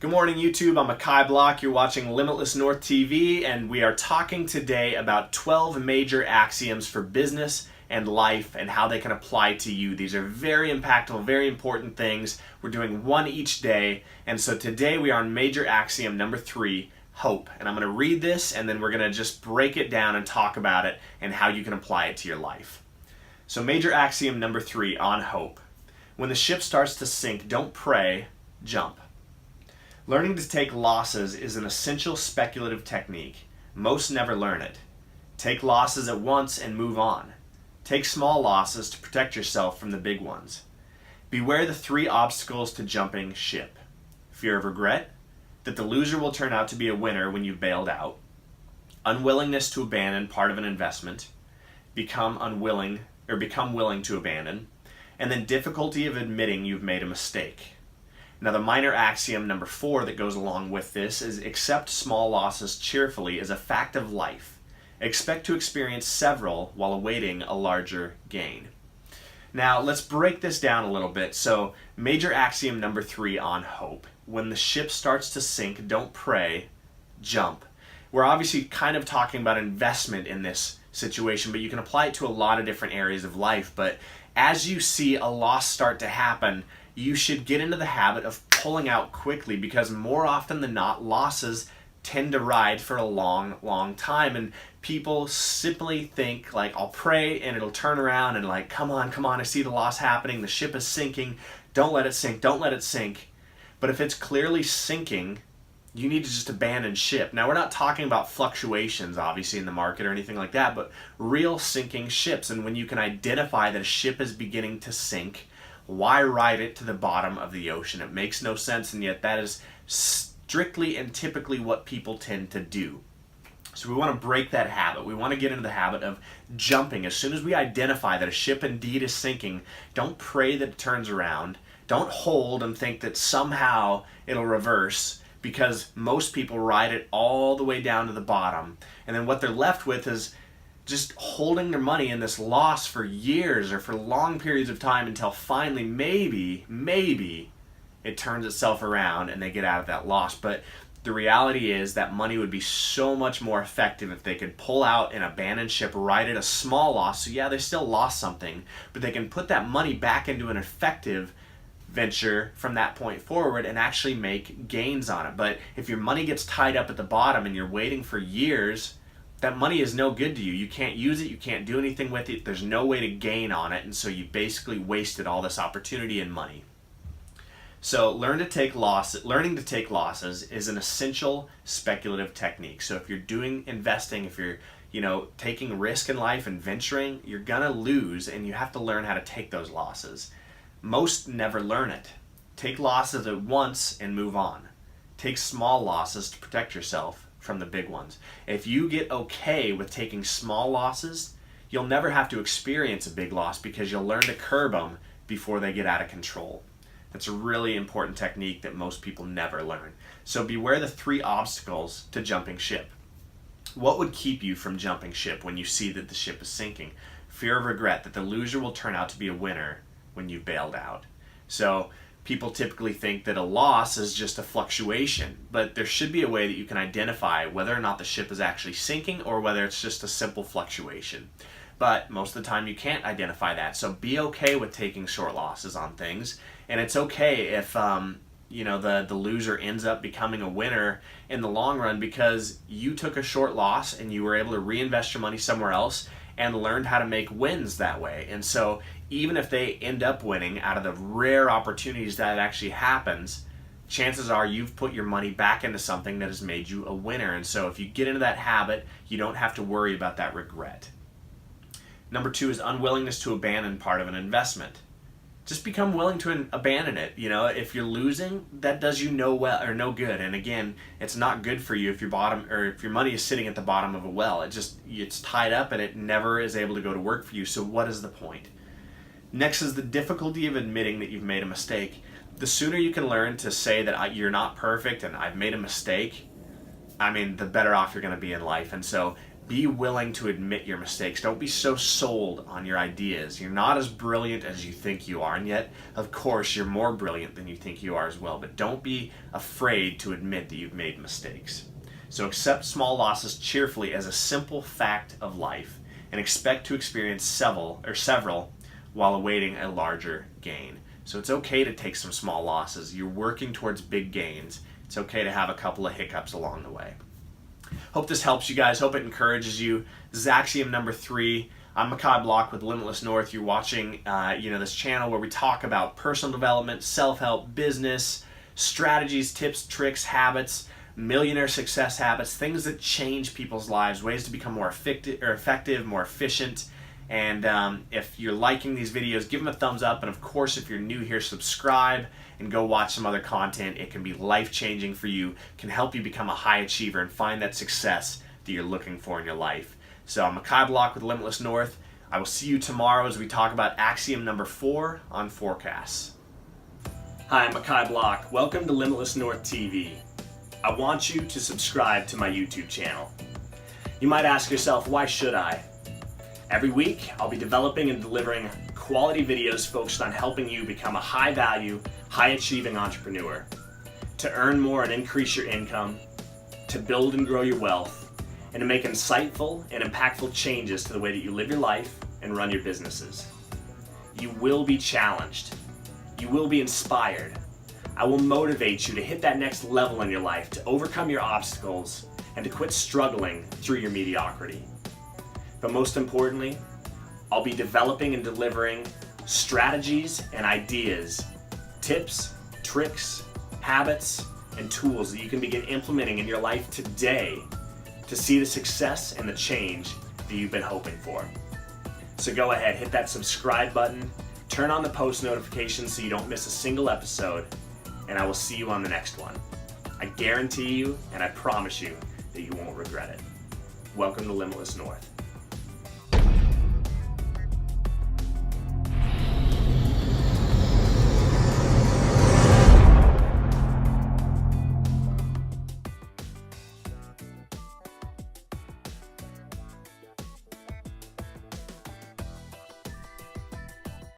Good morning, YouTube. I'm Akai Block. You're watching Limitless North TV, and we are talking today about 12 major axioms for business and life and how they can apply to you. These are very impactful, very important things. We're doing one each day, and so today we are on major axiom number 3, hope. And I'm going to read this, and then we're going to just break it down and talk about it and how you can apply it to your life. So major axiom number 3 on hope. When the ship starts to sink, don't pray, jump. Learning to take losses is an essential speculative technique. Most never learn it. Take losses at once and move on. Take small losses to protect yourself from the big ones. Beware the 3 obstacles to jumping ship. Fear of regret, that the loser will turn out to be a winner when you've bailed out. Unwillingness to abandon part of an investment. Become willing to abandon. And then difficulty of admitting you've made a mistake. Now the minor axiom number 4 that goes along with this is accept small losses cheerfully as a fact of life. Expect to experience several while awaiting a larger gain. Now let's break this down a little bit. So major axiom number 3 on hope. When the ship starts to sink, don't pray, jump. We're obviously kind of talking about investment in this situation, but you can apply it to a lot of different areas of life. But as you see a loss start to happen, you should get into the habit of pulling out quickly, because more often than not, losses tend to ride for a long time, and people simply think like, I'll pray and it'll turn around and like, come on, I see the loss happening, the ship is sinking, don't let it sink. But if it's clearly sinking, you need to just abandon ship. Now we're not talking about fluctuations obviously in the market or anything like that, but real sinking ships. And when you can identify that a ship is beginning to sink, why ride it to the bottom of the ocean? It makes no sense, and yet that is strictly and typically what people tend to do. So we want to break that habit. We want to get into the habit of jumping. As soon as we identify that a ship indeed is sinking, don't pray that it turns around. Don't hold and think that somehow it'll reverse, because most people ride it all the way down to the bottom. And then what they're left with is just holding their money in this loss for years or for long periods of time until finally maybe it turns itself around and they get out of that loss. But the reality is that money would be so much more effective if they could pull out and abandon ship, ride at a small loss. So yeah, they still lost something, but they can put that money back into an effective venture from that point forward and actually make gains on it. But if your money gets tied up at the bottom and you're waiting for years, that money is no good to you. You can't use it, you can't do anything with it, there's no way to gain on it, and so you basically wasted all this opportunity and money. So learning to take losses is an essential speculative technique. So if you're doing investing, if you're taking risk in life and venturing, you're gonna lose, and you have to learn how to take those losses. Most never learn it. Take losses at once and move on. Take small losses to protect yourself from the big ones. If you get okay with taking small losses, you'll never have to experience a big loss, because you'll learn to curb them before they get out of control. That's a really important technique that most people never learn. So beware the 3 obstacles to jumping ship. What would keep you from jumping ship when you see that the ship is sinking? Fear of regret, that the loser will turn out to be a winner when you've bailed out. So people typically think that a loss is just a fluctuation, but there should be a way that you can identify whether or not the ship is actually sinking or whether it's just a simple fluctuation. But most of the time you can't identify that, so be okay with taking short losses on things, and it's okay if the loser ends up becoming a winner in the long run, because you took a short loss and you were able to reinvest your money somewhere else and learned how to make wins that way. And so even if they end up winning, out of the rare opportunities that actually happens, chances are you've put your money back into something that has made you a winner. And so if you get into that habit, you don't have to worry about that regret. Number 2 is unwillingness to abandon part of an investment. Just become willing to abandon it. If you're losing, that does you no good. And again, it's not good for you if your money is sitting at the bottom of a well. It's tied up and it never is able to go to work for you. So what is the point? Next is the difficulty of admitting that you've made a mistake. The sooner you can learn to say that you're not perfect and I've made a mistake, the better off you're going to be in life. And so Be willing to admit your mistakes. Don't be so sold on your ideas. You're not as brilliant as you think you are, and yet, of course, you're more brilliant than you think you are as well. But don't be afraid to admit that you've made mistakes. So accept small losses cheerfully as a simple fact of life, and expect to experience several while awaiting a larger gain. So it's okay to take some small losses. You're working towards big gains. It's okay to have a couple of hiccups along the way. Hope this helps you guys. Hope it encourages you. This is Axiom number 3. I'm Makai Block with Limitless North. You're watching this channel where we talk about personal development, self-help, business, strategies, tips, tricks, habits, millionaire success habits, things that change people's lives, ways to become more effective, more efficient. And if you're liking these videos, give them a thumbs up. And of course, if you're new here, subscribe and go watch some other content. It can be life-changing for you, can help you become a high achiever and find that success that you're looking for in your life. So I'm Makai Block with Limitless North. I will see you tomorrow as we talk about Axiom number 4 on forecasts. Hi, I'm Makai Block. Welcome to Limitless North TV. I want you to subscribe to my YouTube channel. You might ask yourself, why should I? Every week, I'll be developing and delivering quality videos focused on helping you become a high-value, high-achieving entrepreneur, to earn more and increase your income, to build and grow your wealth, and to make insightful and impactful changes to the way that you live your life and run your businesses. You will be challenged. You will be inspired. I will motivate you to hit that next level in your life, to overcome your obstacles, and to quit struggling through your mediocrity. But most importantly, I'll be developing and delivering strategies and ideas, tips, tricks, habits, and tools that you can begin implementing in your life today to see the success and the change that you've been hoping for. So go ahead, hit that subscribe button, turn on the post notifications so you don't miss a single episode, and I will see you on the next one. I guarantee you, and I promise you, that you won't regret it. Welcome to Limitless North.